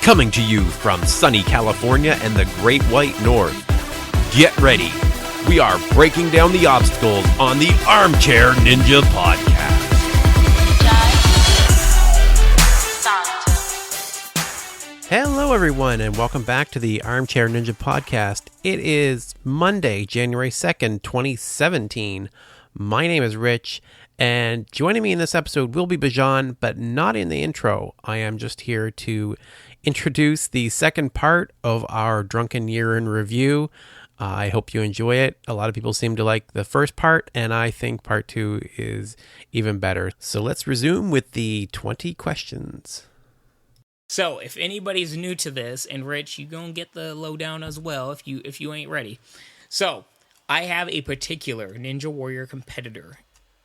Coming to you from sunny California and the Great White North. Get ready. We are breaking down the obstacles on the Armchair Ninja Podcast. Hello, everyone, and welcome back to the Armchair Ninja Podcast. It is Monday, January 2nd, 2017. My name is Rich, and joining me in this episode will be Bijan, but not in the intro. I am just here to introduce the second part of our Drunken Year in Review. I hope you enjoy it. A lot of people seem to like the first part, and I think part 2 is even better. So let's resume with the 20 questions. So if anybody's new to this, and Rich, you gonna get the lowdown as well if you ain't ready. So I have a particular Ninja Warrior competitor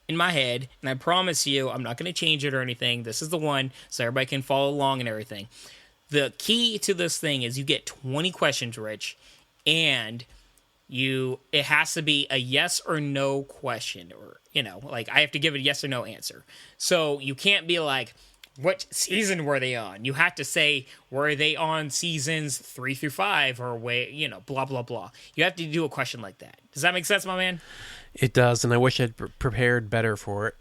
in my head, and I promise you I'm not going to change it or anything. This is the one, so everybody can follow along and everything. The key to this thing is you get 20 questions, Rich, and it has to be a yes or no question, or like I have to give it a yes or no answer. So you can't be like, what season were they on? You have to say, were they on seasons 3 through 5 or blah, blah, blah. You have to do a question like that. Does that make sense, my man? It does, and I wish I'd prepared better for it.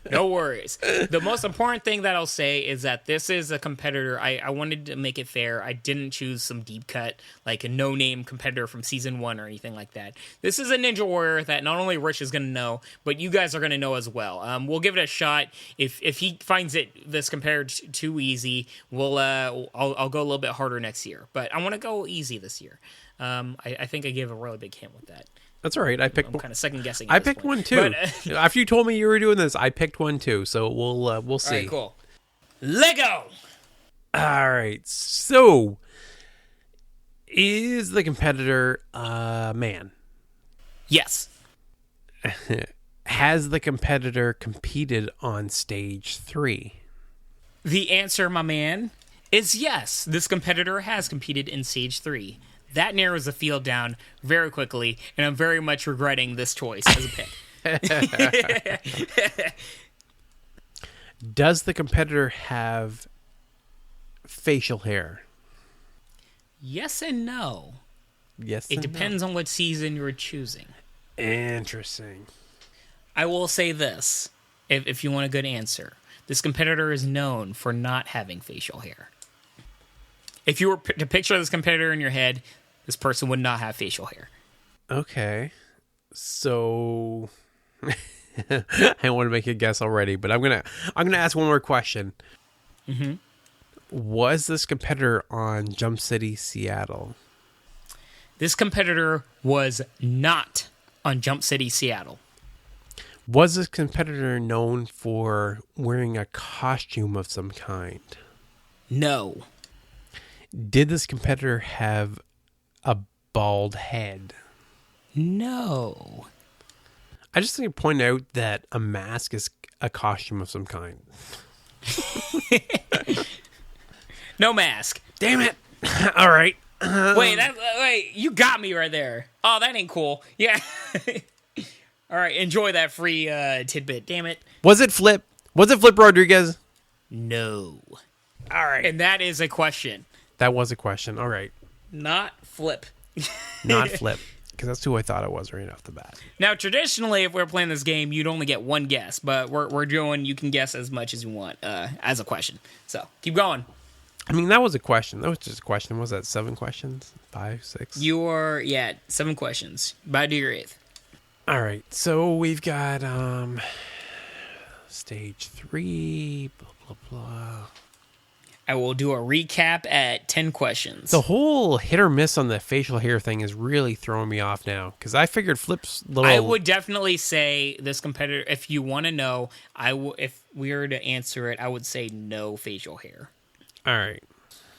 No worries. The most important thing that I'll say is that this is a competitor. I wanted to make it fair. I didn't choose some deep cut, like a no-name competitor from season 1 or anything like that. This is a Ninja Warrior that not only Rich is going to know, but you guys are going to know as well. We'll give it a shot. If he finds this competitor too easy, I'll go a little bit harder next year. But I want to go easy this year. I think I gave a really big hint with that. That's all right. I'm kind of second guessing. I picked one too. But, after you told me you were doing this, I picked one too. So we'll see. All right, cool. Lego. All right. So, is the competitor a man? Yes. Has the competitor competed on stage 3? The answer, my man, is yes. This competitor has competed in stage 3. That narrows the field down very quickly, and I'm very much regretting this choice as a pick. Does the competitor have facial hair? Yes and no. Yes and no. It depends on what season you're choosing. Interesting. I will say this, if you want a good answer. This competitor is known for not having facial hair. If you were to picture this competitor in your head, this person would not have facial hair. Okay. So I want to make a guess already, but I'm gonna ask one more question. Mm-hmm. Was this competitor on Jump City, Seattle? This competitor was not on Jump City, Seattle. Was this competitor known for wearing a costume of some kind? No. Did this competitor have a bald head? No. I just think to point out that a mask is a costume of some kind. No mask. Damn it. All right. Wait, you got me right there. Oh, that ain't cool. Yeah. All right, enjoy that free tidbit. Damn it. Was it Flip? Was it Flip Rodriguez? No. All right. And that is a question. That was a question. All right. Not Flip. Not Flip. Because that's who I thought it was right off the bat. Now, traditionally, if we're playing this game, you'd only get one guess. But we're doing, you can guess as much as you want as a question. So, keep going. I mean, that was a question. That was just a question. Was that 7 questions? 5, 6? 7 questions. About to do your 8th. All right. So, we've got stage 3, blah, blah, blah. I will do a recap at 10 questions. The whole hit or miss on the facial hair thing is really throwing me off now. Because I figured Flip's little... I would definitely say this competitor, if you want to know, if we were to answer it, I would say no facial hair. All right.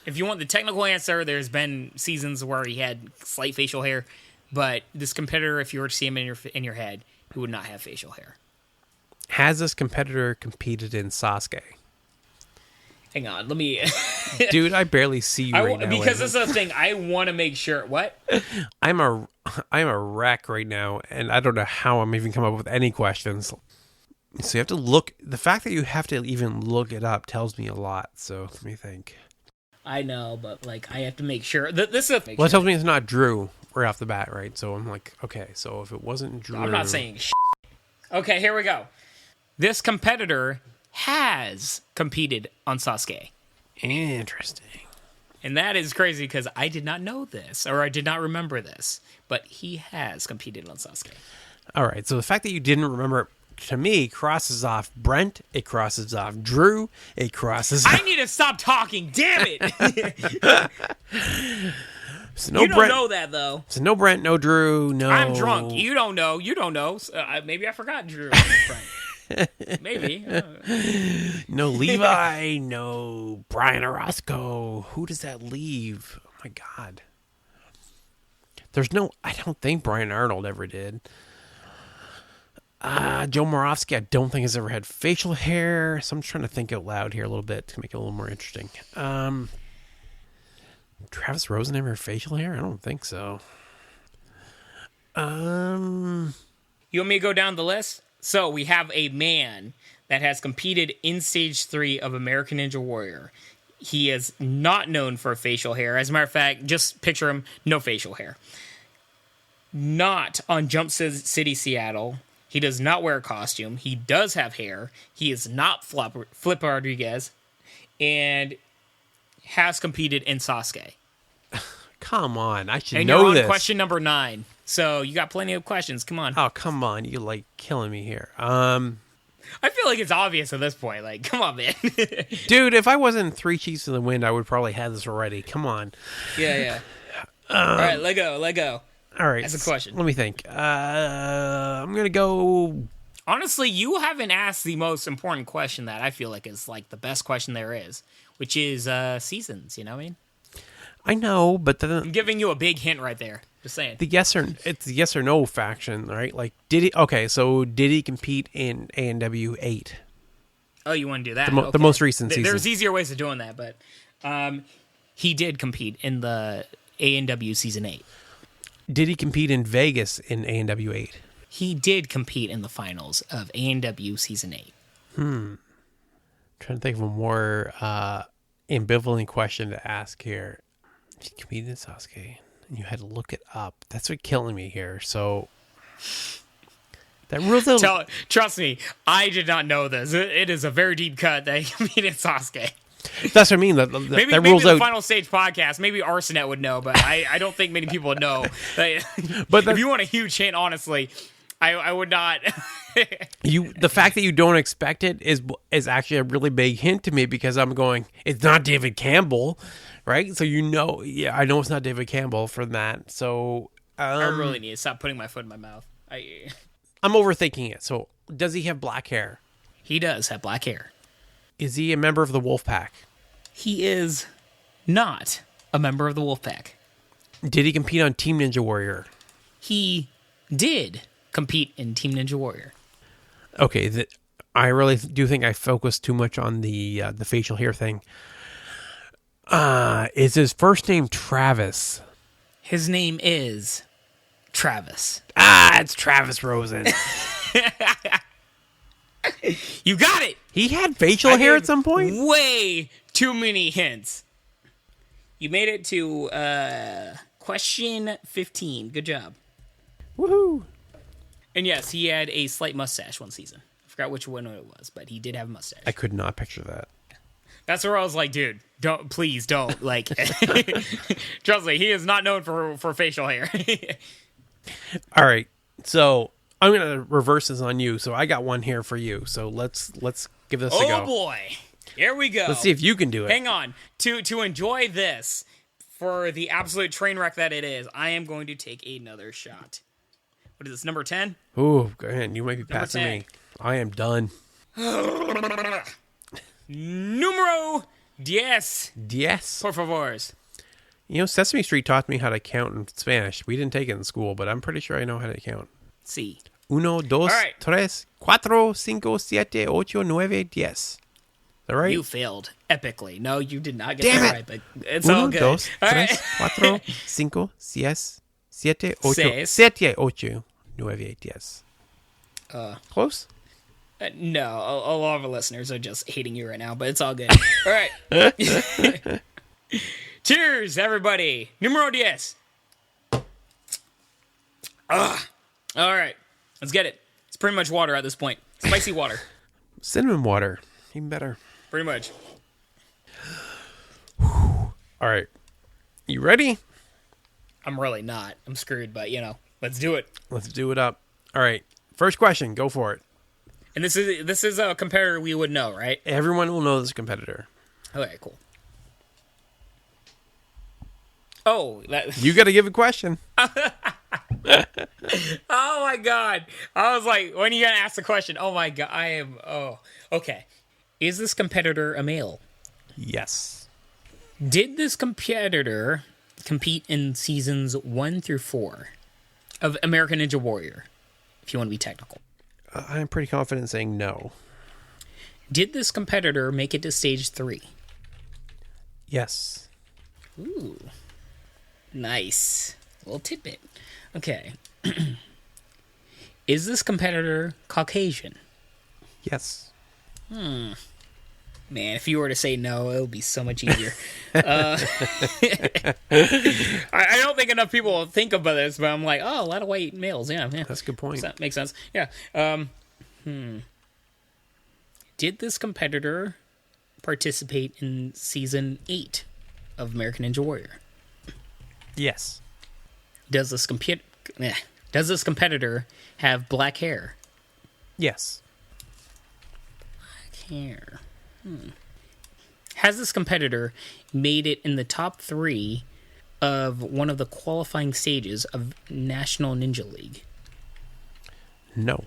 If you want the technical answer, there's been seasons where he had slight facial hair. But this competitor, if you were to see him in your head, he would not have facial hair. Has this competitor competed in Sasuke? Hang on, let me... Dude, I barely see you right now. Because this is the thing, I want to make sure... What? I'm a wreck right now, and I don't know how I'm even coming up with any questions. So you have to look... The fact that you have to even look it up tells me a lot, so let me think. I know, but like I have to make sure. This is Well, it tells me it's not Drew right off the bat, right? So I'm like, okay, so if it wasn't Drew... I'm not saying shit. Okay, here we go. This competitor has competed on Sasuke. Interesting. And that is crazy because I did not know this, or I did not remember this, but he has competed on Sasuke. All right, so the fact that you didn't remember it, to me, crosses off Brent, it crosses off Drew, it crosses I need to stop talking, damn it! So no you don't Brent, know that, though. So no Brent, no Drew, no... I'm drunk. You don't know. Maybe I forgot Drew and Brent. Maybe. No Levi, no Brian Orozco. Who does that leave? Oh my God. I don't think Brian Arnold ever did. Joe Moravsky, I don't think has ever had facial hair. So I'm trying to think out loud here a little bit to make it a little more interesting. Travis Rosen ever had facial hair? I don't think so. You want me to go down the list? So we have a man that has competed in Stage 3 of American Ninja Warrior. He is not known for facial hair. As a matter of fact, just picture him, no facial hair. Not on Jump City, Seattle. He does not wear a costume. He does have hair. He is not Flip Rodriguez. And has competed in Sasuke. Come on, I should and know you're on this. Question number 9. So you got plenty of questions. Come on. Oh, come on. You're like killing me here. I feel like it's obvious at this point. Like, come on, man. Dude, if I wasn't 3 Chiefs in the Wind, I would probably have this already. Come on. Yeah. All right, let go. All right. That's a question. Let me think. I'm going to go... Honestly, you haven't asked the most important question that I feel like is like the best question there is, which is seasons, you know what I mean? I know, but I'm giving you a big hint right there. Just saying. It's the yes or no faction, right? Like, did he compete in ANW8? Oh, you want to do that? The most recent season. There's easier ways of doing that, but he did compete in the ANW Season 8. Did he compete in Vegas in ANW8? He did compete in the finals of ANW Season 8. Trying to think of a more ambivalent question to ask here. He competed in Sasuke, and you had to look it up. That's what's killing me here. So that rules out. Trust me, I did not know this. It is a very deep cut that he competed in Sasuke. That's what I mean. Maybe rules the out. Final Stage podcast. Maybe Arsenet would know, but I don't think many people would know. But if you want a huge hint, honestly, I would not. The fact that you don't expect it is actually a really big hint to me because I'm going, it's not David Campbell, right? So I know it's not David Campbell for that. So I really need to stop putting my foot in my mouth. I'm overthinking it. So does he have black hair? He does have black hair. Is he a member of the Wolfpack? He is not a member of the Wolfpack. Did he compete on Team Ninja Warrior? He did compete in Team Ninja Warrior. Okay, I really do think I focused too much on the facial hair thing. Is his first name Travis? His name is Travis. It's Travis Rosen. You got it! He had facial hair at some point? Way too many hints. You made it to question 15. Good job. Woohoo! And yes, he had a slight mustache one season. I forgot which one it was, but he did have a mustache. I could not picture that. That's where I was like, dude, please don't. Like, trust me, he is not known for facial hair. All right, so I'm gonna reverse this on you. So I got one here for you. So let's give this a go. Oh boy, here we go. Let's see if you can do it. Hang on. To enjoy this for the absolute train wreck that it is, I am going to take another shot. What is this, number 10? Ooh, go ahead. You might be passing me. I am done. Numero 10. Yes. Por favor. You know, Sesame Street taught me how to count in Spanish. We didn't take it in school, but I'm pretty sure I know how to count. Sí. 1, 2, 3, 4, 5, 7, 8, 9, 10. Is that right? You failed epically. No, you did not get Damn that it. right, but it's all good. 1, 2, 3, 4, 5, 6, 7, 8, 7, 8, 9, 10. Close? No, a lot of our listeners are just hating you right now, but it's all good. All right. Cheers, everybody. Numero 10. All right, let's get it. It's pretty much water at this point. Spicy water. Cinnamon water. Even better. Pretty much. All right. You ready? I'm really not. I'm screwed, but, let's do it. Let's do it up. All right. First question. Go for it. And this is a competitor we would know, right? Everyone will know this competitor. Okay, cool. Oh, You got to give a question. Oh my god! I was like, when are you gonna ask the question? Oh my god, I am. Oh, okay. Is this competitor a male? Yes. Did this competitor compete in seasons 1 through 4 of American Ninja Warrior? If you want to be technical. I'm pretty confident saying no. Did this competitor make it to stage 3? Yes. Ooh, nice little tidbit. Okay. Is this competitor Caucasian? Yes. Man, if you were to say no, it would be so much easier. I don't think enough people will think about this, but I'm like, oh, a lot of white males. Yeah. That's a good point. That makes sense. Yeah. Did this competitor participate in season 8 of American Ninja Warrior? Yes. Does this competitor have black hair? Yes. Black hair. Has this competitor made it in the top 3 of one of the qualifying stages of National Ninja League? No.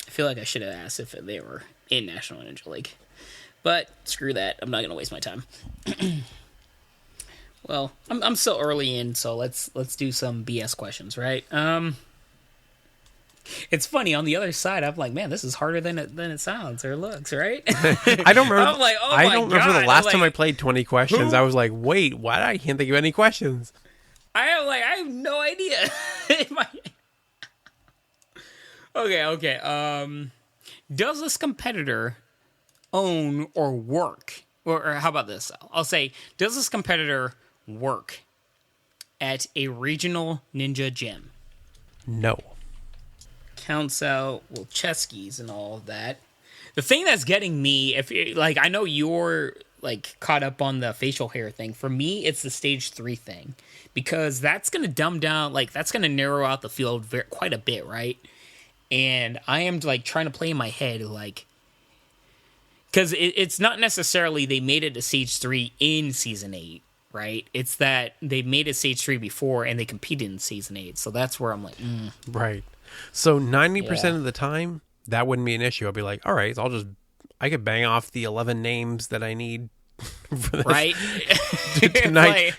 I feel like I should have asked if they were in National Ninja League. But screw that. I'm not going to waste my time. Well, I'm still early in, so let's do some BS questions, right? It's funny, on the other side, I'm like, man, this is harder than it sounds or looks, right? I don't remember. I'm like, oh I my don't remember God. the last I'm time like, I played 20 questions. who? I was like, wait, why I can't think of any questions? I have no idea. Okay. Does this competitor own or work? Or how about this? I'll say, does this competitor work at a regional ninja gym? No. Counts out Cheskis and all of that. The thing that's getting me, I know you're caught up on the facial hair thing. For me, it's the stage 3 thing, because that's gonna dumb down, that's gonna narrow out the field quite a bit, right? And I am trying to play in my head, because it's not necessarily they made it to stage 3 in season 8. Right? It's that they made it stage 3 before and they competed in season 8. So that's where I'm like, Right. So 90% of the time, that wouldn't be an issue. I'd be like, all right, I could bang off the 11 names that I need for this. Right?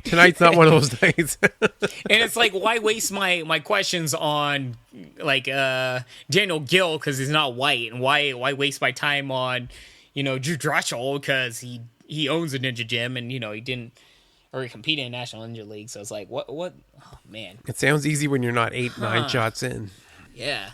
Tonight's not one of those days. And it's like, why waste my questions on Daniel Gill because he's not white, and why waste my time on Drew Drachel because he owns a ninja gym and he didn't. Or he competed in National Ninja League, so it's like, what? Oh, man. It sounds easy when you're not 8-9 shots in. Yeah,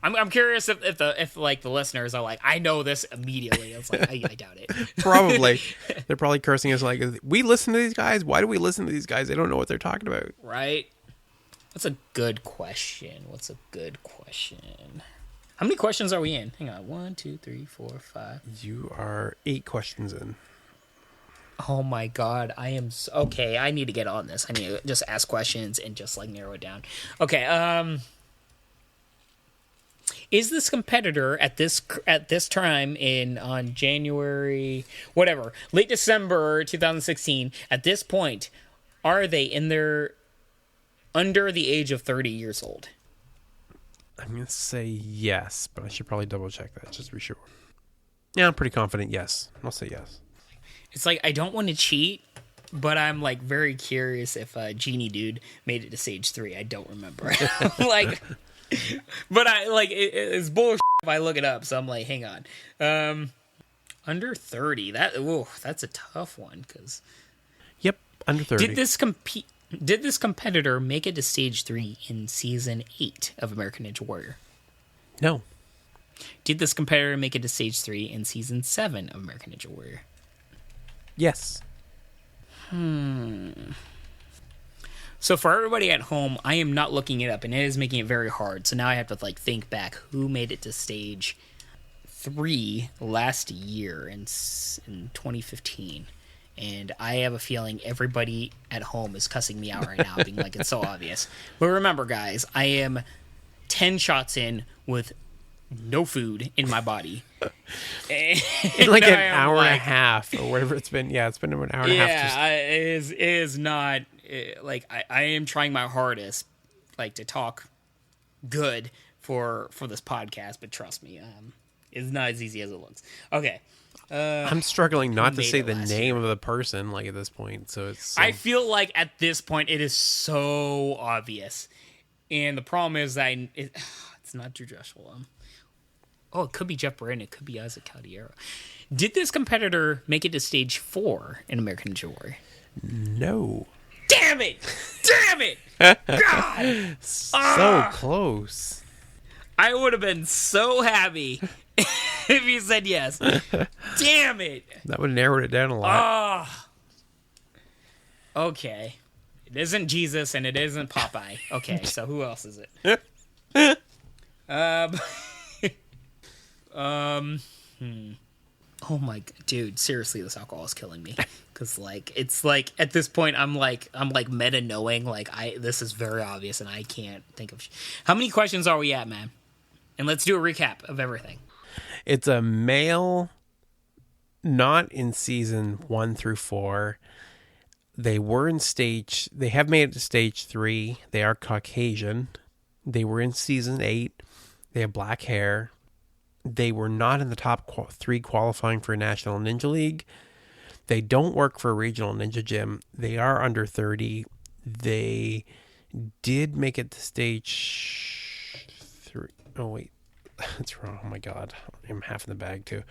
I'm curious if the listeners are like, I know this immediately. It's like, I doubt it. Probably, they're probably cursing us like, we listen to these guys. Why do we listen to these guys? They don't know what they're talking about. Right? What's a good question? How many questions are we in? Hang on, 1, 2, 3, 4, 5. You are 8 questions in. Oh my god, I am okay. I need to get on this. I need to just ask questions and just narrow it down. Okay, is this competitor at this time on January late December 2016? At this point, are they under the age of 30 years old? I'm gonna say yes, but I should probably double check that just to be sure. Yeah, I'm pretty confident. Yes, I'll say yes. It's I don't want to cheat, but I'm very curious if Genie Dude made it to stage 3. I don't remember. But it's bullshit if I look it up. So I'm like, hang on, under 30. That's a tough one because. Yep, under 30. Did this competitor make it to stage 3 in season 8 of American Ninja Warrior? No. Did this competitor make it to stage 3 in season 7 of American Ninja Warrior? Yes. So for everybody at home, I am not looking it up, and it is making it very hard. So now I have to think back who made it to stage 3 last year in 2015. And I have a feeling everybody at home is cussing me out right now, being like, it's so obvious. But remember, guys, I am 10 shots in with no food in my body. Like an hour and a half or whatever it's been. Yeah, it's been an hour and a half. Yeah, it is not... I am trying my hardest, to talk good for this podcast, but trust me, it's not as easy as it looks. Okay. I'm struggling not to say the name of the person, at this point, so it's... I feel like at this point it is so obvious. And the problem is that it's not Drew Dressel. It could be Jeff Brandon. It could be Isaac Caldiero. Did this competitor make it to stage 4 in American Ninja Warrior? No. Damn it! God! So close. I would have been so happy if you said yes. Damn it! That would have narrowed it down a lot. Okay. It isn't Jesus and it isn't Popeye. Okay, so who else is it? Oh my, dude, seriously, this alcohol is killing me. Because, it's at this point, I'm meta knowing, this is very obvious and I can't think of... How many questions are we at, man? And let's do a recap of everything. It's a male, not in season 1 through 4. They have made it to stage 3. They are Caucasian. They were in season 8. They have black hair. They were not in the top 3 qualifying for a National Ninja League. They don't work for a regional ninja gym. They are under 30. They did make it to stage 3. Oh, wait. That's wrong. Oh, my God. I'm half in the bag, too.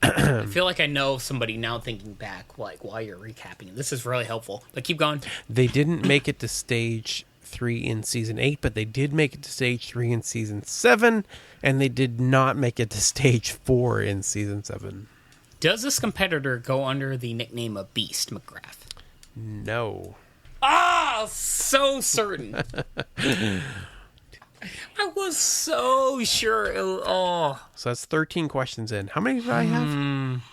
I feel like I know somebody now thinking back, while you're recapping. This is really helpful. But keep going. They didn't make it to stage 3 in season 8, but they did make it to stage 3 in season 7, and they did not make it to stage 4 in season 7. Does this competitor go under the nickname of Beast McGrath? No. So certain. I was so sure. So that's 13 questions in. How many did I have?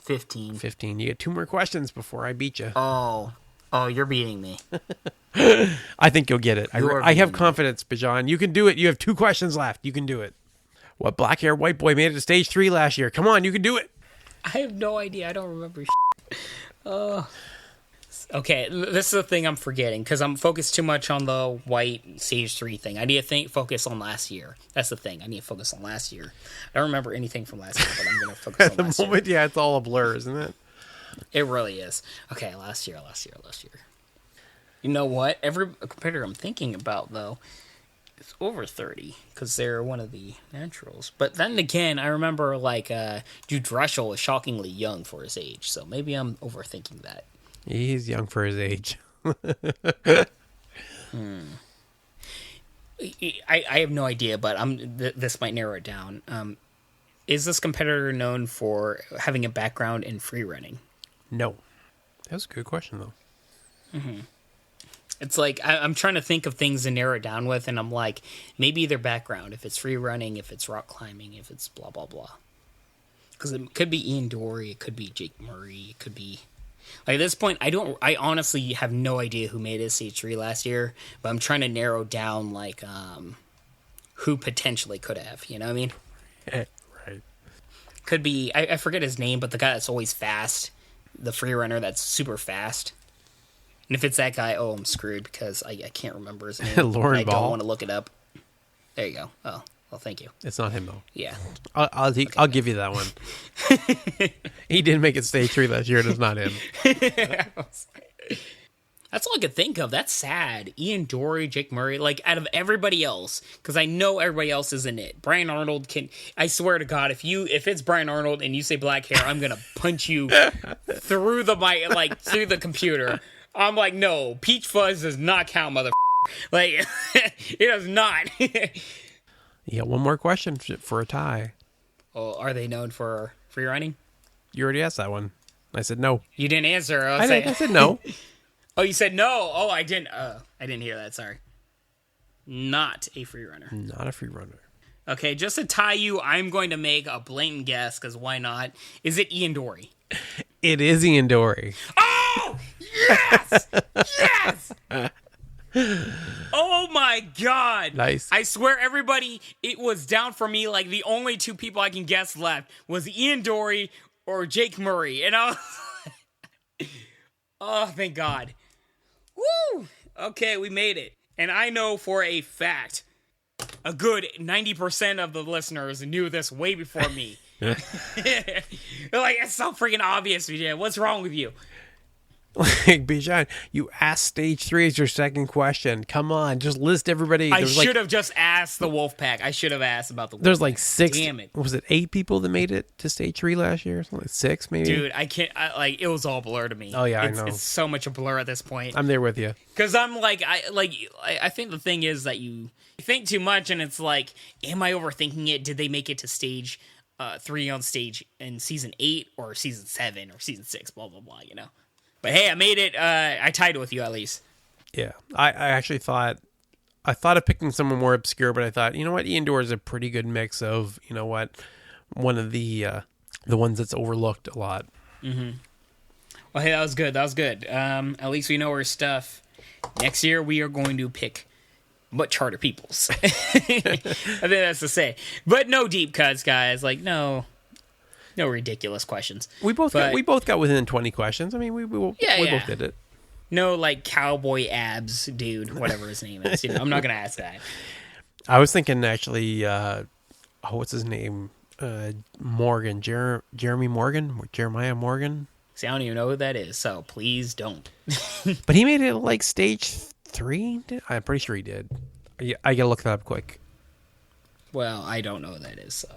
15. 15. You get 2 more questions before I beat you. Oh, you're beating me. I think you'll get it. I have confidence, Bijan. You can do it. You have 2 questions left. You can do it. What black hair white boy made it to stage 3 last year? Come on, you can do it. I have no idea. I don't remember. Okay, this is the thing I'm forgetting because I'm focused too much on the white stage 3 thing. I need to focus on last year. That's the thing. I need to focus on last year. I don't remember anything from last year, but I'm going to focus on last year. At the moment, yeah, it's all a blur, isn't it? It really is. Okay, last year. You know what? Every competitor I'm thinking about, though, is over 30 because they're one of the naturals. But then again, I remember, Drew Dressel is shockingly young for his age, so maybe I'm overthinking that. He's young for his age. I have no idea, but this might narrow it down. Is this competitor known for having a background in free running? No. That was a good question, though. Mm-hmm. It's I'm trying to think of things to narrow it down with, and I'm like, maybe their background, if it's free running, if it's rock climbing, if it's blah, blah, blah. Because it could be Ian Dory, it could be Jake Murray, it could be... at this point, I honestly have no idea who made it stage 3 last year, but I'm trying to narrow down, who potentially could have, you know what I mean? Right. Could be, I forget his name, but the guy that's always fast, the free runner that's super fast. And if it's that guy, I'm screwed because I can't remember his name. Lauren Ball. I don't want to look it up. There you go. Oh, well, thank you. It's not him, though. Yeah. I'll give you that one. He didn't make it stage 3 last year. It's not him. That's all I could think of. That's sad. Ian Dory, Jake Murray, out of everybody else, because I know everybody else isn't it. Brian Arnold can... I swear to God, if it's Brian Arnold and you say black hair, I'm going to punch you through the mic, through the computer. I'm like, no, Peach Fuzz does not count, mother. It does not. You got one more question for a tie. Oh, are they known for free running? You already asked that one. I said no. You didn't answer. I said no. Oh, you said no. Oh, I didn't. I didn't hear that. Sorry. Not a free runner. Not a free runner. Okay, just to tie you, I'm going to make a blatant guess, because why not? Is it Ian Dory? It is Ian Dory. Oh! Yes! Yes! Oh my god! Nice. I swear everybody, it was down for me, like the only two people I can guess left was Ian Dory or Jake Murray. And I was like, oh, thank God. Woo! Okay, we made it. And I know for a fact, a good 90% of the listeners knew this way before me. They're like, it's so freaking obvious, Bijan. What's wrong with you? Like, Bijan, you asked stage 3 as your second question. Come on, just list everybody. I should have just asked the Wolfpack. I should have asked about the Wolfpack. There's like 6. Damn it. Was it 8 people that made it to stage 3 last year? Something like 6, maybe? Dude, I can't, it was all blur to me. Oh, yeah, I know. It's so much a blur at this point. I'm there with you. Because I'm like, I think the thing is that you think too much, and it's like, am I overthinking it? Did they make it to stage 3 on stage in season 8 or season 7 or season 6? Blah blah blah. You know. But hey, I made it. I tied it with you at least. Yeah, I actually thought of picking someone more obscure, but I thought, you know what, Ian Dory is a pretty good mix of, you know what, one of the ones that's overlooked a lot. Mm-hmm. Well, hey, that was good. That was good. At least we know our stuff. Next year we are going to pick much harder peoples. I think that's to say, but no deep cuts, guys. Like no ridiculous questions. We both got within 20 questions. I mean, we both did it. No, like cowboy abs, dude, whatever his name is. You know, I'm not gonna ask that. I was thinking actually, what's his name? Morgan, Jeremiah Morgan. See, I don't even know who that is, so please don't. But he made it like stage 3. I'm pretty sure he did. I gotta look that up quick. Well, I don't know who that is, so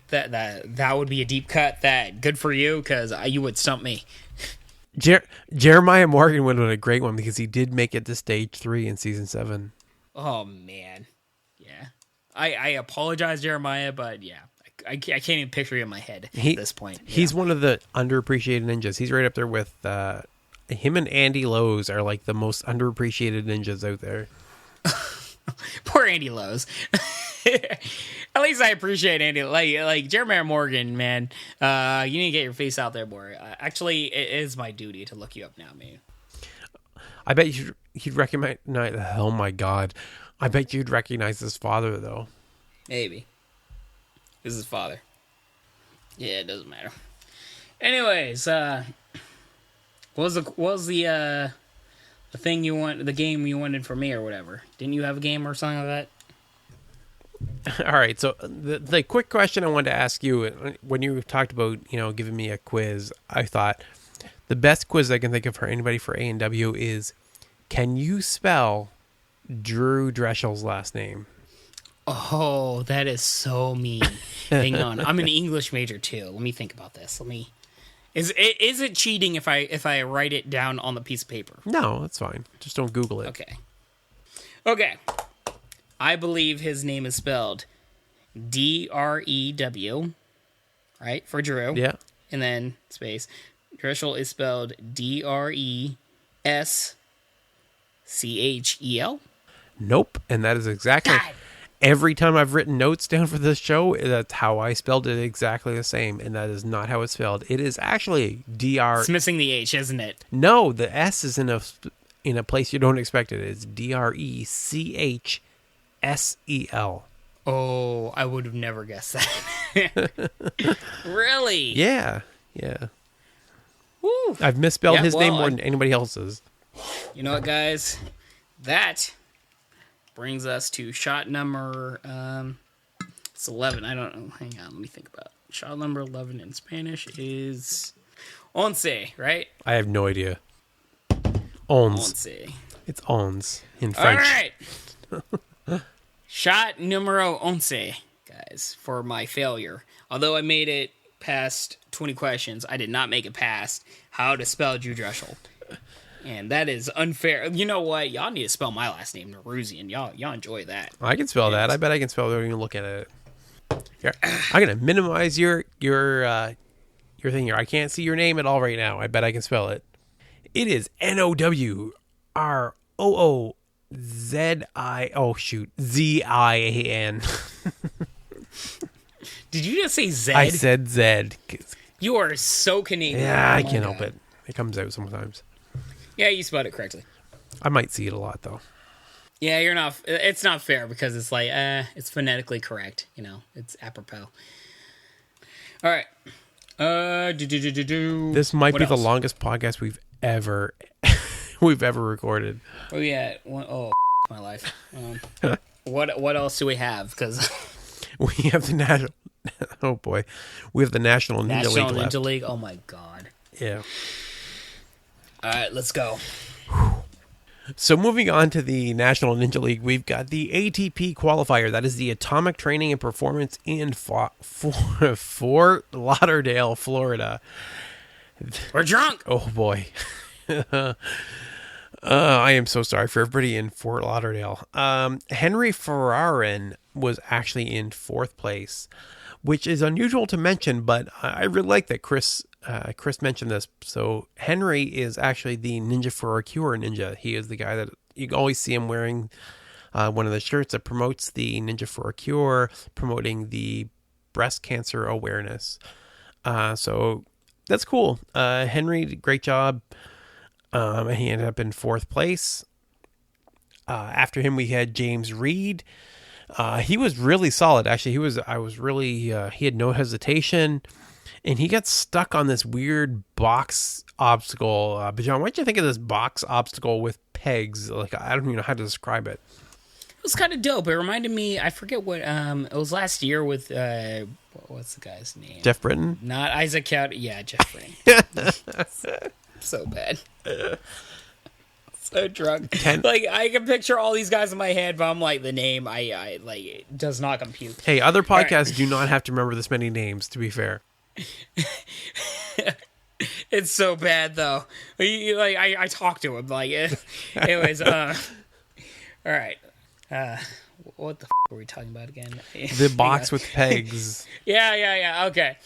that would be a deep cut. That good for you, because you would stump me. Jeremiah Morgan would have been a great one because he did make it to stage 3 in season 7. Oh man, yeah. I apologize, Jeremiah, but yeah, I can't even picture it in my head at this point. He's one of the underappreciated ninjas. He's right up there with him and Andy Lowe's are like the most underappreciated ninjas out there. Poor Andy Lowe's. At least I appreciate Andy. Like Jeremiah Morgan, man. You need to get your face out there more. Actually, it is my duty to look you up now, man. I bet he'd recognize. Oh my God! I bet you'd recognize his father though. Maybe. This is his father. Yeah, it doesn't matter. Anyways, what was the thing you want? The game you wanted for me or whatever? Didn't you have a game or something like that? All right, so the quick question I wanted to ask you, when you talked about, you know, giving me a quiz, I thought the best quiz I can think of for anybody for A&W is, can you spell Drew Dreshel's last name? Oh, that is so mean. Hang on, I'm an English major too. Let me think about this. Is it cheating if I write it down on the piece of paper? No, that's fine. Just don't Google it. Okay. I believe his name is spelled Drew, right? For Drew. Yeah. And then space. Dreschel is spelled Dreschel. Nope. And that is exactly... God. Every time I've written notes down for this show, that's how I spelled it, exactly the same. And that is not how it's spelled. It is actually DR... It's missing the H, isn't it? No, the S is in a place you don't expect it. It's Drechl. Oh, I would have never guessed that. Really? Yeah. Woo. I've misspelled his name more than anybody else's. You know what, guys? That brings us to shot number... it's 11. I don't know. Hang on, let me think about it. Shot number 11 in Spanish is... once, right? I have no idea. Once. It's ons in French. All right. Shot numero 11, guys, for my failure. Although I made it past 20 questions, I did not make it past how to spell Drew Dreschel. And that is unfair. You know what? Y'all need to spell my last name, Neruzian. Y'all enjoy that. I can spell that. I bet I can spell it without even looking at it. Here, I'm going to minimize your your thing here. I can't see your name at all right now. I bet I can spell it. It is NOWROOZI. Oh, shoot. ZIAN. Did you just say Z? I said Z. You are so Canadian. Yeah, I can't help it. It comes out sometimes. Yeah, you spelled it correctly. I might see it a lot, though. Yeah, you're not. It's not fair because it's like, it's phonetically correct. You know, it's apropos. All right. This might be the longest podcast we've ever recorded. Oh yeah. My life. What else do we have? Because we have the national. Oh boy, we have the National Ninja League left. Ninja League. Oh my god. Yeah. All right, let's go. So moving on to the National Ninja League, we've got the ATP Qualifier. That is the Atomic Training and Performance in Fort Lauderdale, Florida. We're drunk. Oh, boy. I am so sorry for everybody in Fort Lauderdale. Henry Ferrarin was actually in 4th place, which is unusual to mention, but I really like that Chris mentioned this. So Henry is actually the Ninja for a Cure ninja. He is the guy that you always see him wearing one of the shirts that promotes the Ninja for a Cure, promoting the breast cancer awareness. So that's cool. Henry did a great job. And he ended up in 4th place. After him, we had James Reed. He was really solid. Actually, he had no hesitation. And he got stuck on this weird box obstacle. Bijan, what did you think of this box obstacle with pegs? Like, I don't even know how to describe it. It was kind of dope. It reminded me, I forget what, it was last year with, what's the guy's name? Jeff Britton? Not Isaac Cowd. Yeah, Jeff Britton. So bad. So drunk. Like, I can picture all these guys in my head, but I'm like, the name, I like, it does not compute. Hey, other podcasts do not have to remember this many names, to be fair. It's so bad though. I talked to him like anyways. All right. What the were we talking about again? The box with pegs. Yeah. Okay.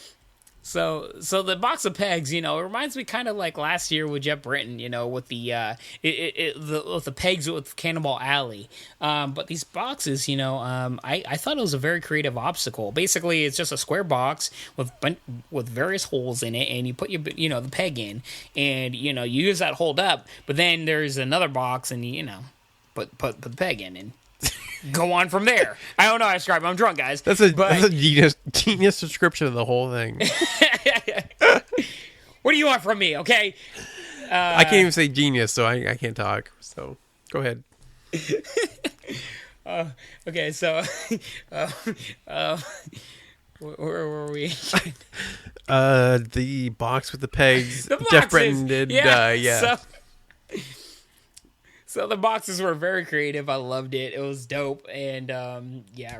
So the box of pegs, it reminds me kind of like last year with Jeff Britton, with the with the pegs with Cannonball Alley. But these boxes, I thought it was a very creative obstacle. Basically, it's just a square box with various holes in it, and you put your the peg in, and you use that hold up. But then there's another box, and put the peg in and go on from there. I don't know how to describe it. I'm drunk, guys. That's a genius description of the whole thing. What do you want from me, okay? I can't even say genius, so I can't talk. So, go ahead. Okay, so... where were we? The box with the pegs. Jeff Britton did, yeah. So the boxes were very creative. I loved it. It was dope. And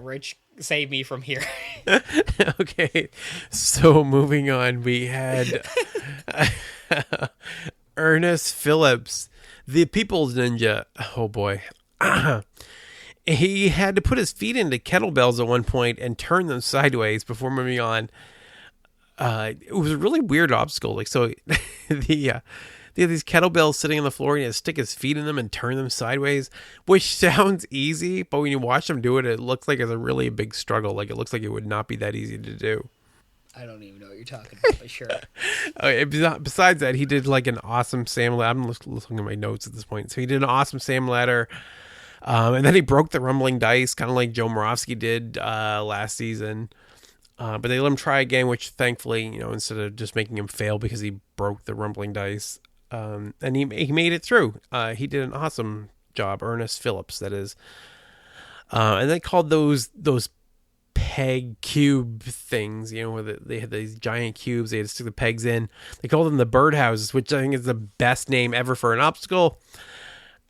Rich saved me from here. Okay. So moving on, we had Ernest Phillips, the People's Ninja. Oh boy. He had to put his feet into kettlebells at one point and turn them sideways before moving on. It was a really weird obstacle. Like, so they have these kettlebells sitting on the floor, and he has to stick his feet in them and turn them sideways, which sounds easy, but when you watch them do it, it looks like it's a really big struggle. Like, it looks like it would not be that easy to do. I don't even know what you're talking about, but sure. Okay, besides that, he did like an awesome Sam ladder. I'm looking at my notes at this point. So he did an awesome Sam ladder, and then he broke the rumbling dice, kind of like Joe Moravsky did last season. But they let him try again, which thankfully, instead of just making him fail because he broke the rumbling dice, and he made it through. He did an awesome job, Ernest Phillips, that is. And they called those peg cube things, where they had these giant cubes. They had to stick the pegs in. They called them the birdhouses, which I think is the best name ever for an obstacle.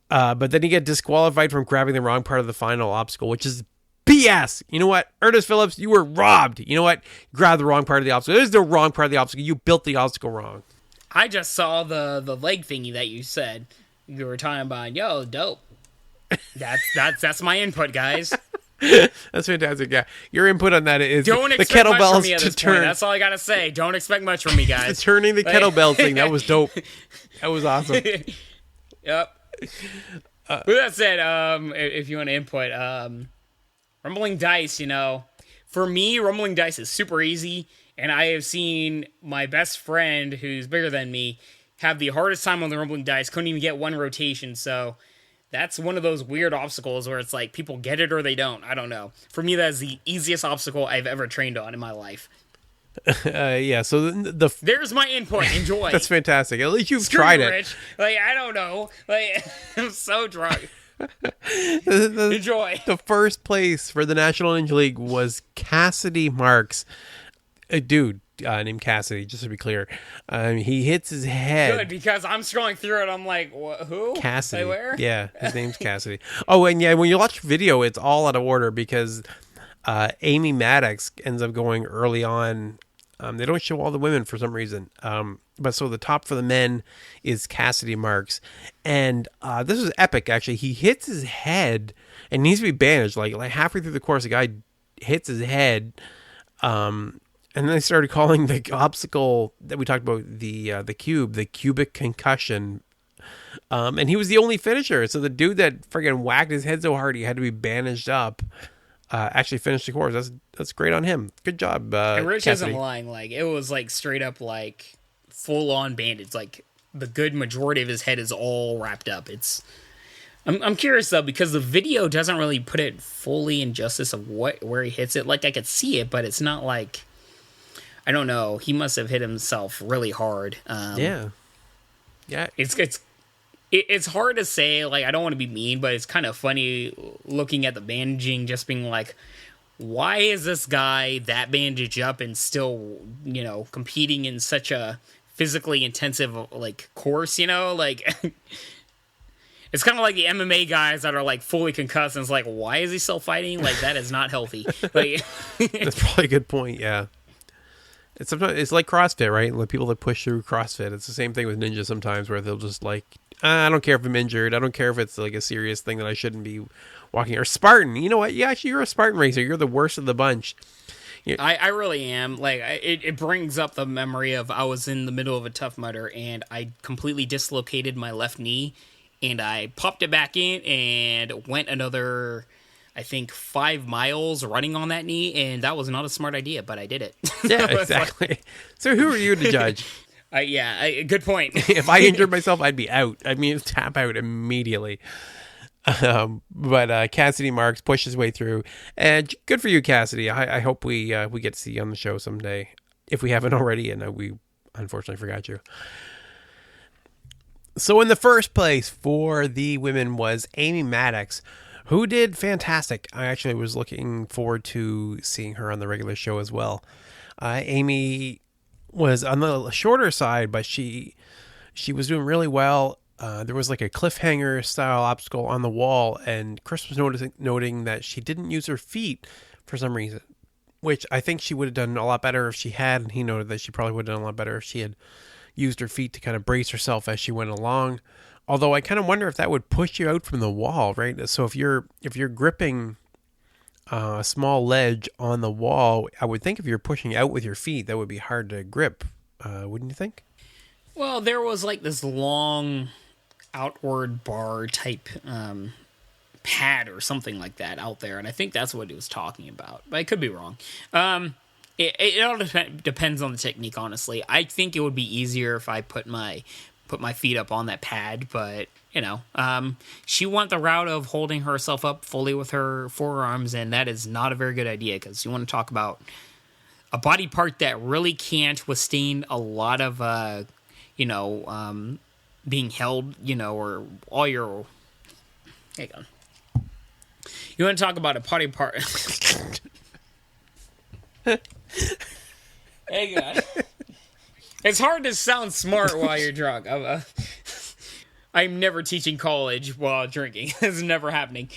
But then you get disqualified from grabbing the wrong part of the final obstacle, which is BS. You know what? Ernest Phillips, you were robbed. You know what? Grab the wrong part of the obstacle. There's the wrong part of the obstacle. You built the obstacle wrong. I just saw the leg thingy that you said. You were talking about, yo, dope. That's my input, guys. That's fantastic. Yeah, your input on that is Don't the expect much from kettlebells me at to this turn. point. That's all I gotta say. Don't expect much from me, guys. Turning the kettlebell thing. That was dope. That was awesome. Yep. With that said, if you want to input, rumbling dice, for me, rumbling dice is super easy, and I have seen my best friend, who's bigger than me, have the hardest time on the rumbling dice. Couldn't even get one rotation, so that's one of those weird obstacles where it's like people get it or they don't. I don't know. For me, that is the easiest obstacle I've ever trained on in my life. Yeah, so there's my input. Enjoy. That's fantastic. At least you've tried it. Rich. I don't know. I'm so drunk. Enjoy. The first place for the National Ninja League was Cassidy Marks. A dude named Cassidy, just to be clear. He hits his head. Good, because I'm scrolling through it. I'm like, who? Cassidy. Where? Yeah, his name's Cassidy. Oh, and yeah, when you watch video, it's all out of order because Amy Maddox ends up going early on. They don't show all the women for some reason. But so the top for the men is Cassidy Marks. And this is epic, actually. He hits his head and needs to be bandaged. Like halfway through the course, the guy hits his head. And then they started calling the obstacle that we talked about, the cubic concussion. And he was the only finisher. So the dude that friggin' whacked his head so hard he had to be bandaged up actually finished the course. That's great on him. Good job, and Rich Cassidy. isn't lying. It was straight up full on bandage. The good majority of his head is all wrapped up. I'm curious though, because the video doesn't really put it fully in justice of where he hits it. I could see it, but it's not I don't know. He must have hit himself really hard. Yeah. It's hard to say. I don't want to be mean, but it's kind of funny looking at the bandaging, just being like, why is this guy that bandaged up and still, competing in such a physically intensive course? It's kind of like the MMA guys that are fully concussed, and it's why is he still fighting? That is not healthy. That's probably a good point. Yeah. It's like CrossFit, right? Like people that push through CrossFit. It's the same thing with ninja sometimes, where they'll just I don't care if I'm injured. I don't care if it's a serious thing that I shouldn't be walking. Or Spartan. You know what? Yeah, actually, you're a Spartan racer. You're the worst of the bunch. I really am. It brings up the memory of I was in the middle of a Tough Mudder and I completely dislocated my left knee, and I popped it back in and went another, I think, 5 miles running on that knee, and that was not a smart idea, but I did it. Yeah, exactly. So who are you to judge? Good point. If I injured myself, I'd be out. Tap out immediately. But Cassidy Marks pushed his way through, and good for you, Cassidy. I hope we get to see you on the show someday, if we haven't already, and we unfortunately forgot you. So in the first place for the women was Amy Maddox, who did fantastic. I actually was looking forward to seeing her on the regular show as well. Amy was on the shorter side, but she was doing really well. There was a cliffhanger style obstacle on the wall, and Chris was noting that she didn't use her feet for some reason, which I think she would have done a lot better if she had, and he noted that she probably would have done a lot better if she had used her feet to kind of brace herself as she went along. Although I kind of wonder if that would push you out from the wall, right? So if you're gripping a small ledge on the wall, I would think if you're pushing out with your feet, that would be hard to grip, wouldn't you think? Well, there was this long outward bar type pad or something like that out there, and I think that's what he was talking about, but I could be wrong. It all depends on the technique, honestly. I think it would be easier if I put my feet up on that pad, but she went the route of holding herself up fully with her forearms, and that is not a very good idea, because you want to talk about a body part that really can't withstand a lot of being held, or all your... Hang on. You want to talk about a body part... Hang on. It's hard to sound smart while you're drunk. I'm never teaching college while drinking. This is never happening.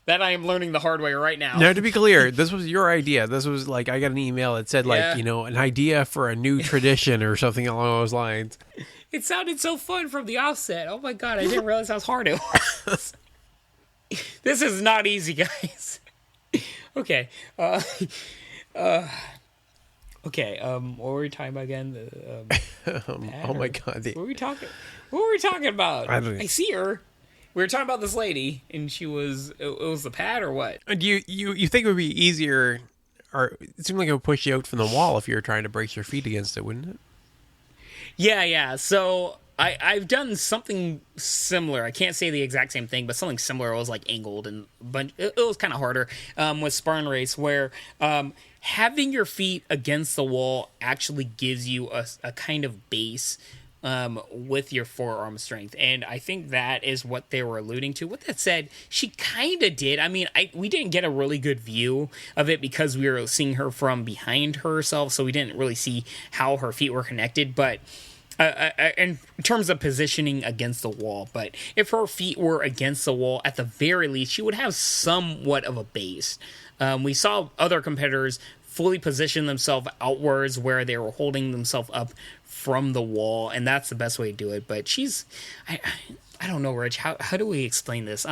That I am learning the hard way right now. Now, to be clear, this was your idea. This was I got an email that said an idea for a new tradition or something along those lines. It sounded so fun from the offset. Oh my God, I didn't realize how hard it was. This is not easy, guys. Okay. Okay. What were we talking about again? Oh my God. What were we talking? What were we talking about? I don't- I see her. We were talking about this lady, and she was. It was the pad or what? Do you think it would be easier, or it seemed like it would push you out from the wall if you were trying to brace your feet against it, wouldn't it? Yeah. So I've done something similar. I can't say the exact same thing, but something similar. It was like angled and it was kind of harder with Spartan Race, where having your feet against the wall actually gives you a kind of base with your forearm strength, and I think that is what they were alluding to. With that said, she kind of did. I mean, we didn't get a really good view of it because we were seeing her from behind herself, so we didn't really see how her feet were connected, but in terms of positioning against the wall. But if her feet were against the wall, at the very least, she would have somewhat of a base. We saw other competitors fully position themselves outwards where they were holding themselves up from the wall, and that's the best way to do it. But I don't know, Rich. How do we explain this?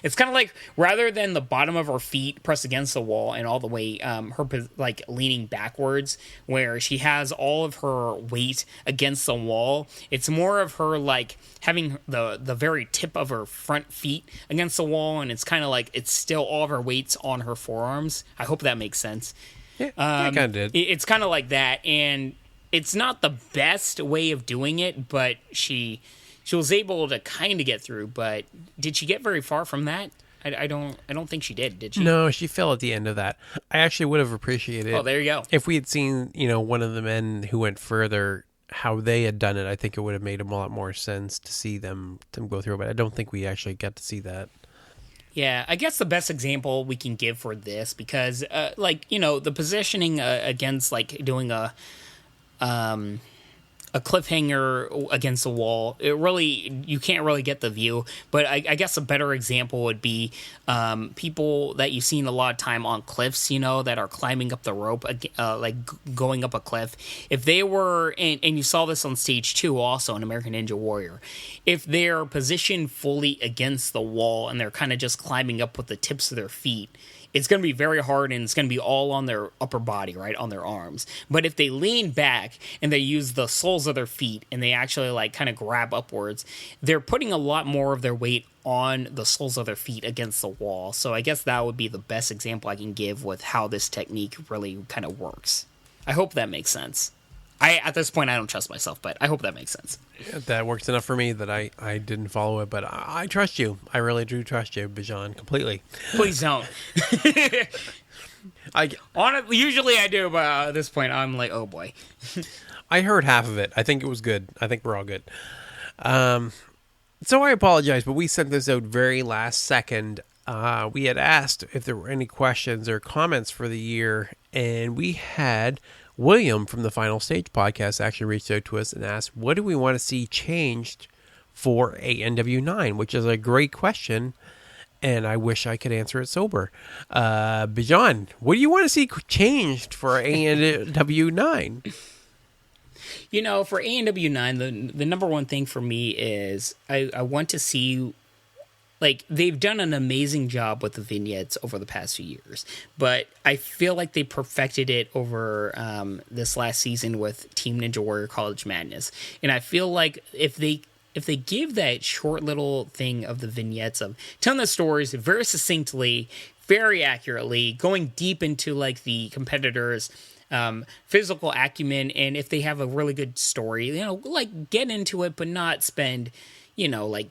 It's kind of like, rather than the bottom of her feet pressed against the wall and all the way her like leaning backwards, where she has all of her weight against the wall. It's more of her like having the very tip of her front feet against the wall, and it's kind of like it's still all of her weight's on her forearms. I hope that makes sense. Yeah, I kind of did. It's kind of like that, and it's not the best way of doing it, but she was able to kind of get through. But did she get very far from that? I don't think she did she? No, she fell at the end of that. I actually would have appreciated it. Oh, there you go. If we had seen, one of the men who went further, how they had done it, I think it would have made a lot more sense to see them go through. But I don't think we actually got to see that. Yeah, I guess the best example we can give for this, because, the positioning against, like, doing a cliffhanger against the wall, you can't really get the view. But I guess a better example would be people that you've seen a lot of time on cliffs, that are climbing up the rope, going up a cliff. If they were, and you saw this on stage 2 also in American Ninja Warrior, if they're positioned fully against the wall and they're kind of just climbing up with the tips of their feet, it's going to be very hard, and it's going to be all on their upper body, right, on their arms. But if they lean back and they use the soles of their feet and they actually like kind of grab upwards, they're putting a lot more of their weight on the soles of their feet against the wall. So I guess that would be the best example I can give with how this technique really kind of works. I hope that makes sense. At this point, I don't trust myself, but I hope that makes sense. That works enough for me that I didn't follow it, but I trust you. I really do trust you, Bijan, completely. Please don't. Usually I do, but at this point, I'm like, oh boy. I heard half of it. I think it was good. I think we're all good. So I apologize, but we sent this out very last second. We had asked if there were any questions or comments for the year, and we had William from the Final Stage podcast actually reached out to us and asked, what do we want to see changed for ANW9, which is a great question, and I wish I could answer it sober. Bijan, what do you want to see changed for ANW9? For ANW9, the number one thing for me is I want to see, like, they've done an amazing job with the vignettes over the past few years, but I feel like they perfected it over this last season with Team Ninja Warrior College Madness. And I feel like if they give that short little thing of the vignettes of telling the stories very succinctly, very accurately, going deep into like the competitors' physical acumen, and if they have a really good story, like get into it, but not spend, like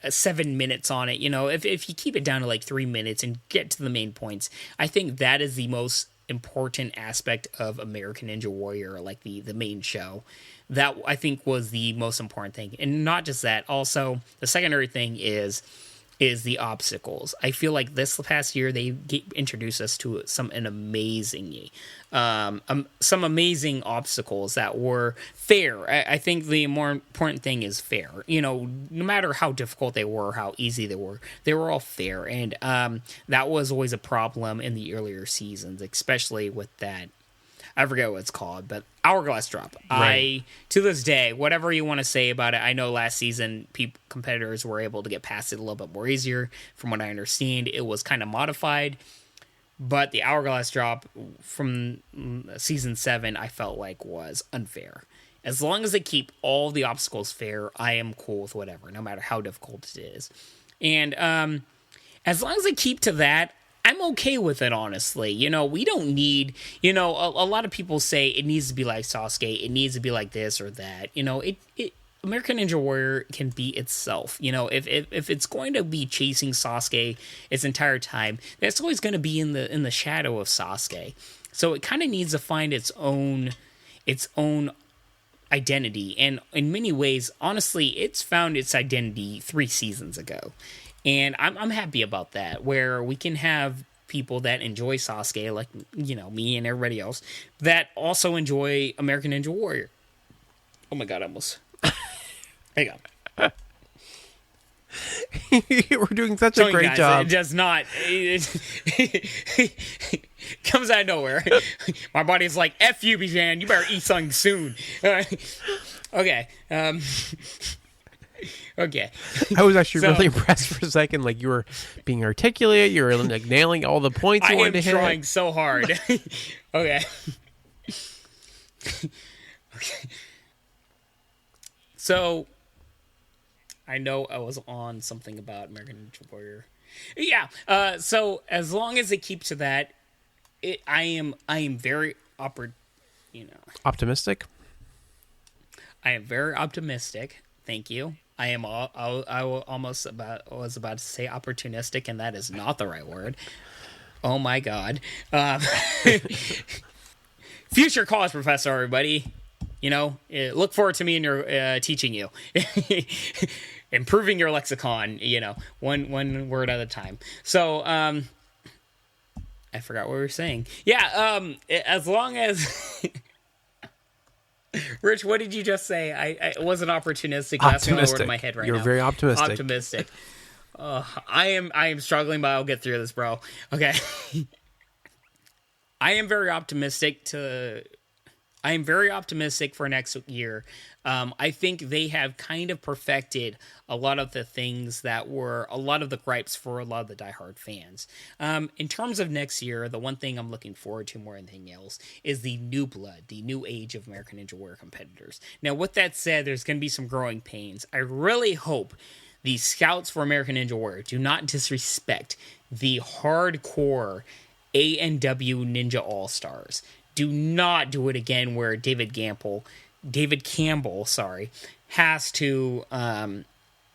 7 minutes on it. If you keep it down to like 3 minutes and get to the main points, I think that is the most important aspect of American Ninja Warrior, like the main show. That I think was the most important thing. And not just that, also the secondary thing is the obstacles. I feel like this past year they introduced us to some amazing obstacles that were fair. I think the more important thing is fair. No matter how difficult they were, how easy they were all fair. And that was always a problem in the earlier seasons, especially with that. I forget what it's called, but Hourglass Drop. Right. To this day, whatever you want to say about it, I know last season competitors were able to get past it a little bit more easier. From what I understand, it was kind of modified. But the hourglass drop from season 7, I felt like was unfair. As long as they keep all the obstacles fair, I am cool with whatever, no matter how difficult it is. And as long as they keep to that, I'm okay with it, honestly. You know, we don't need, you know, a lot of people say it needs to be like Sasuke, it needs to be like this or that. You know, it American Ninja Warrior can be itself. You know, if it's going to be chasing Sasuke its entire time, that's always going to be in the shadow of Sasuke. So it kind of needs to find its own identity. And in many ways, honestly, it's found its identity 3 seasons ago. And I'm happy about that, where we can have people that enjoy Sasuke, like, you know, me and everybody else, that also enjoy American Ninja Warrior. Oh my god, I almost... Hang on. We're doing such a great job. It does not. It comes out of nowhere. My body's like, F you, Bijan. You better eat something soon. Okay. Okay. I was actually really impressed for a second. Like, you were being articulate. You were like nailing all the points you wanted to hit. I am trying so hard. Okay. Okay. So, I know I was on something about American Ninja Warrior. Yeah. So as long as it keeps to that, I am very optimistic. I am very optimistic. Thank you. I am. I was about to say opportunistic, and that is not the right word. Oh my god. Future college professor, everybody. You know, look forward to me and your teaching you, improving your lexicon. You know, one word at a time. So, I forgot what we were saying. Yeah. As long as Rich, what did you just say? I wasn't optimistic. That's the only word in my head right now. You're very optimistic. Optimistic. I am struggling, but I'll get through this, bro. Okay. I am very optimistic for next year. I think they have kind of perfected a lot of the things that were a lot of the gripes for a lot of the diehard fans. In terms of next year, the one thing I'm looking forward to more than anything else is the new blood, the new age of American Ninja Warrior competitors. Now, with that said, there's going to be some growing pains. I really hope the scouts for American Ninja Warrior do not disrespect the hardcore ANW Ninja All-Stars. Do not do it again where David Campbell, has to,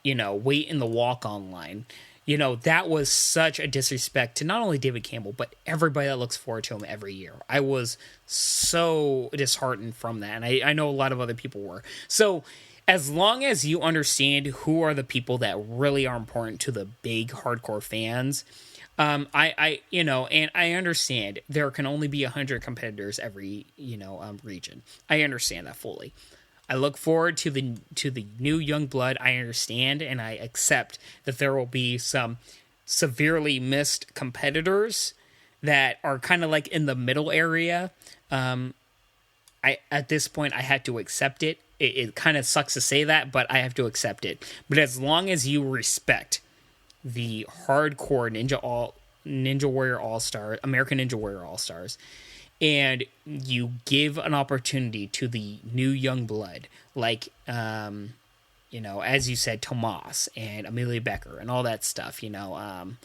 wait in the walk-on line. You know, that was such a disrespect to not only David Campbell, but everybody that looks forward to him every year. I was so disheartened from that, and I know a lot of other people were. So, as long as you understand who are the people that really are important to the big hardcore fans, and I understand there can only be 100 competitors every, region. I understand that fully. I look forward to the new young blood. I understand and I accept that there will be some severely missed competitors that are kind of like in the middle area. At this point, I had to accept it. It kind of sucks to say that, but I have to accept it. But as long as you respect the hardcore Ninja Warrior All-Stars, American Ninja Warrior All-Stars, and you give an opportunity to the new young blood, like, as you said, Tomas and Amelia Becker and all that stuff, Amon,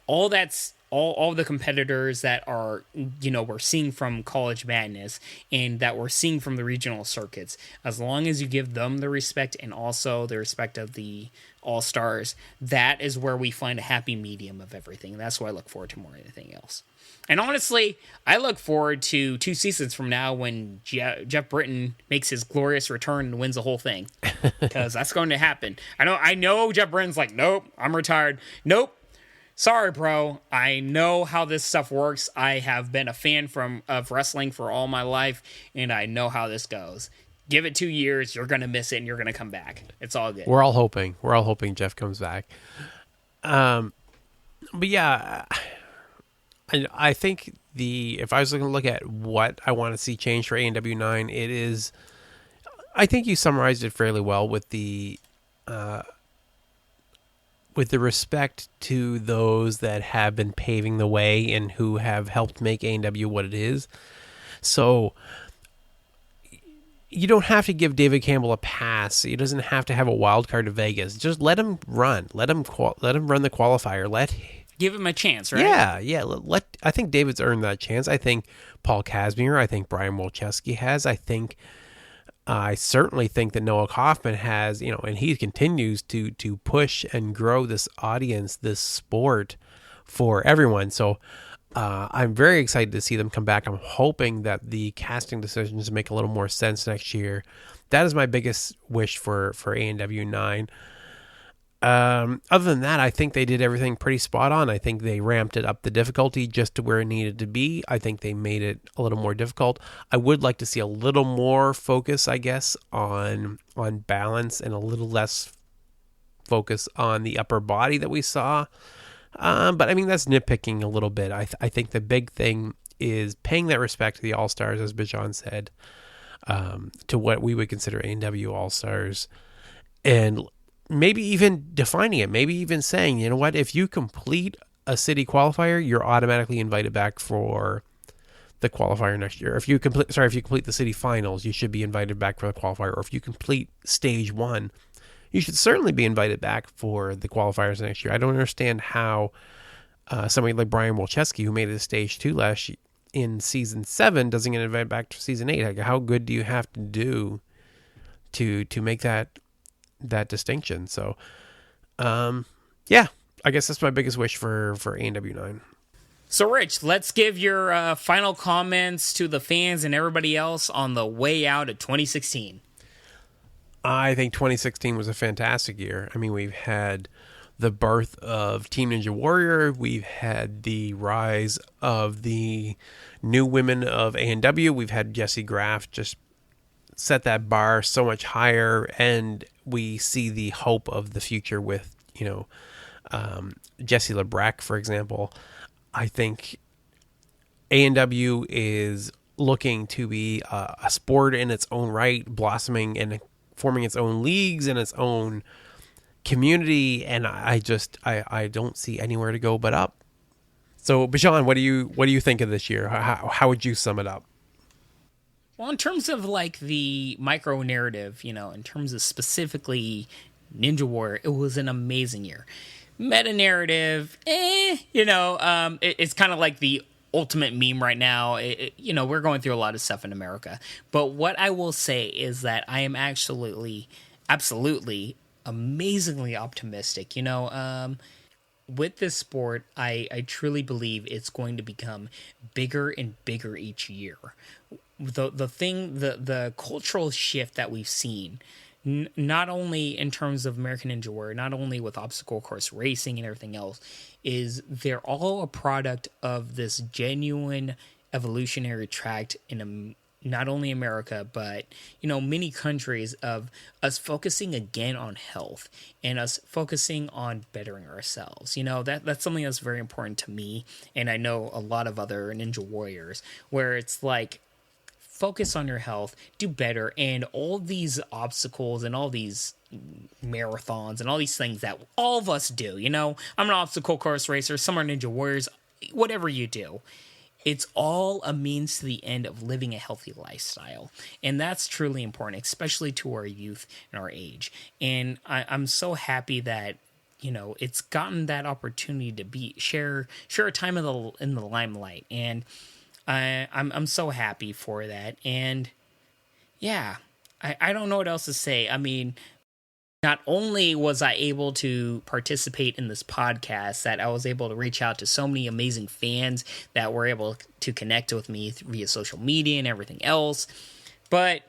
all that's, all the competitors that are, we're seeing from College Madness and that we're seeing from the regional circuits, as long as you give them the respect and also the respect of the All-Stars, that is where we find a happy medium of everything. That's what I look forward to more than anything else. And honestly, I look forward to 2 seasons from now when Jeff Britton makes his glorious return and wins the whole thing. Because that's going to happen. I know Jeff Britton's like, nope, I'm retired. Nope. Sorry, bro. I know how this stuff works. I have been a fan of wrestling for all my life, and I know how this goes. Give it 2 years, you're going to miss it, and you're going to come back. It's all good. We're all hoping Jeff comes back. But yeah, I think if I was going to look at what I want to see change for ANW9, it is, I think you summarized it fairly well with the with the respect to those that have been paving the way and who have helped make A&W what it is. So you don't have to give David Campbell a pass. He doesn't have to have a wild card to Vegas. Just let him run. Let him run the qualifier. Give him a chance, right? Yeah. I think David's earned that chance. I think Paul Kazmir. I think Brian Wolczewski has. I certainly think that Noah Kaufman has. And he continues to push and grow this audience, this sport for everyone. So I'm very excited to see them come back. I'm hoping that the casting decisions make a little more sense next year. That is my biggest wish for ANW 9. Other than that, I think they did everything pretty spot on. I think they ramped it up the difficulty just to where it needed to be. I think they made it a little more difficult. I would like to see a little more focus, I guess, on balance and a little less focus on the upper body that we saw. But I mean, that's nitpicking a little bit. I think the big thing is paying that respect to the All-Stars, as Bijan said, to what we would consider A&W All-Stars, and maybe even defining it, maybe even saying, you know what, if you complete a city qualifier, you're automatically invited back for the qualifier next year. If you complete the city finals, you should be invited back for the qualifier. Or if you complete stage 1, you should certainly be invited back for the qualifiers next year. I don't understand how somebody like Brian Wolczewski, who made it to stage 2 last year in season 7, doesn't get invited back to season 8. Like, how good do you have to do to make that distinction? So, yeah, I guess that's my biggest wish for ANW 9. So, Rich, let's give your final comments to the fans and everybody else on the way out of 2016. I think 2016 was a fantastic year. I mean, we've had the birth of Team Ninja Warrior. We've had the rise of the new women of A&W. We've had Jesse Graff just set that bar so much higher, and we see the hope of the future with, Jesse LeBrecq, for example. I think A&W is looking to be a sport in its own right, blossoming and forming its own leagues and its own community, and I don't see anywhere to go but up. So, Bijan, what do you think of this year? How would you sum it up? Well, in terms of like the micro narrative, in terms of specifically Ninja Warrior, it was an amazing year. Meta narrative, it's kind of like the ultimate meme right now. We're going through a lot of stuff in America. But what I will say is that I am absolutely, amazingly optimistic. With this sport, I truly believe it's going to become bigger and bigger each year. The cultural shift that we've seen, not only in terms of American Ninja Warrior, not only with obstacle course racing and everything else, is they're all a product of this genuine evolutionary tract in not only America, but, many countries, of us focusing again on health and us focusing on bettering ourselves. That's something that's very important to me. And I know a lot of other Ninja Warriors, where it's like, focus on your health, do better, and all these obstacles and all these marathons and all these things that all of us do. I'm an obstacle course racer, some are Ninja Warriors, whatever you do. It's all a means to the end of living a healthy lifestyle. And that's truly important, especially to our youth and our age. And I'm so happy that, it's gotten that opportunity to share a time in the limelight. And I'm so happy for that. And yeah, I don't know what else to say. I mean, not only was I able to participate in this podcast, that I was able to reach out to so many amazing fans that were able to connect with me via social media and everything else, but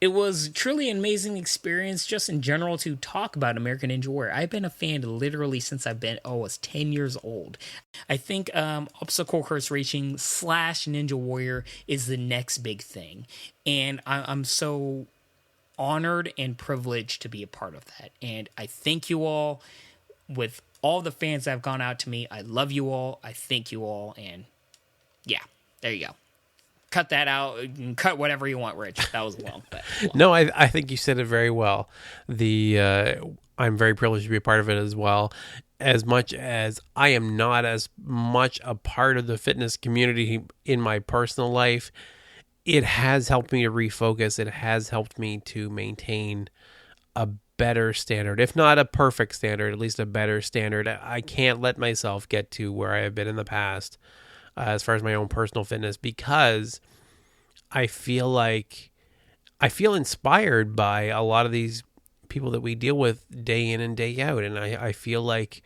it was truly an amazing experience just in general to talk about American Ninja Warrior. I've been a fan literally since I was 10 years old. I think obstacle course racing / Ninja Warrior is the next big thing. And I'm so honored and privileged to be a part of that. And I thank you all. With all the fans that have gone out to me, I love you all. I thank you all. And yeah, there you go. Cut that out and cut whatever you want, Rich. That was long. But long. No, I think you said it very well. I'm very privileged to be a part of it as well. As much as I am not as much a part of the fitness community in my personal life, it has helped me to refocus. It has helped me to maintain a better standard, if not a perfect standard, at least a better standard. I can't let myself get to where I have been in the past as far as my own personal fitness, because I feel inspired by a lot of these people that we deal with day in and day out. And I feel like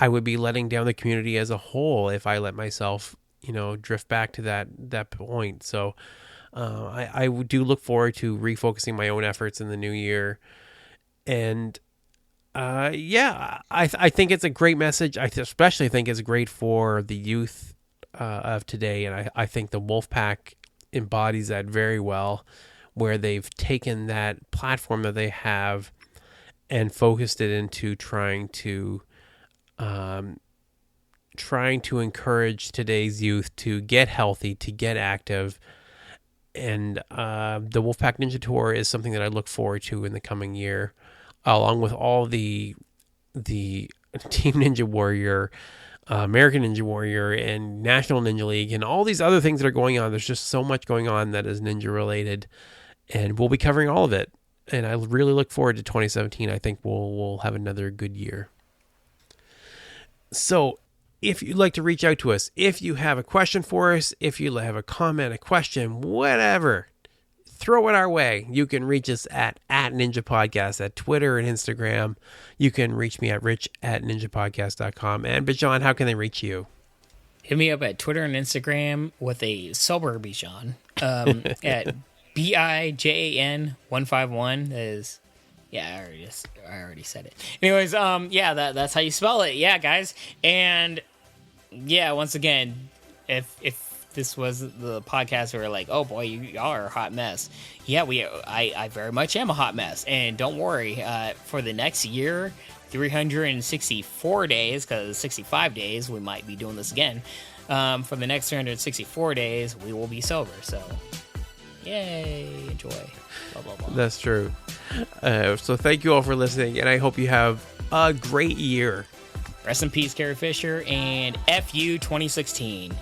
I would be letting down the community as a whole if I let myself, drift back to that point. So I do look forward to refocusing my own efforts in the new year. And I think it's a great message. I especially think it's great for the youth of today. And I think the Wolfpack embodies that very well, where they've taken that platform that they have and focused it into trying to encourage today's youth to get healthy, to get active. And the Wolfpack Ninja Tour is something that I look forward to in the coming year, along with all the Team Ninja Warrior, American Ninja Warrior, and National Ninja League, and all these other things that are going on. There's just so much going on that is ninja related, and we'll be covering all of it. And I really look forward to 2017. I think we'll have another good year. So if you'd like to reach out to us, if you have a question for us, if you have a comment, a question, whatever, throw it our way. You can reach us at Ninja Podcast at Twitter and Instagram. You can reach me at rich@ninjapodcast.com. And Bijan, how can they reach you? Hit me up at Twitter and Instagram with a sober Bijan at Bijan151. That is, yeah, I already said it. Anyways, that's how you spell it. Yeah, guys. And yeah, once again, if this was the podcast where we're like, oh boy, you are a hot mess. Yeah, I very much am a hot mess. And don't worry, for the next year, 364 days, because 65 days, we might be doing this again. For the next 364 days, we will be sober. So, yay, enjoy. Blah, blah, blah. That's true. So thank you all for listening, and I hope you have a great year. Rest in peace, Carrie Fisher, and FU 2016.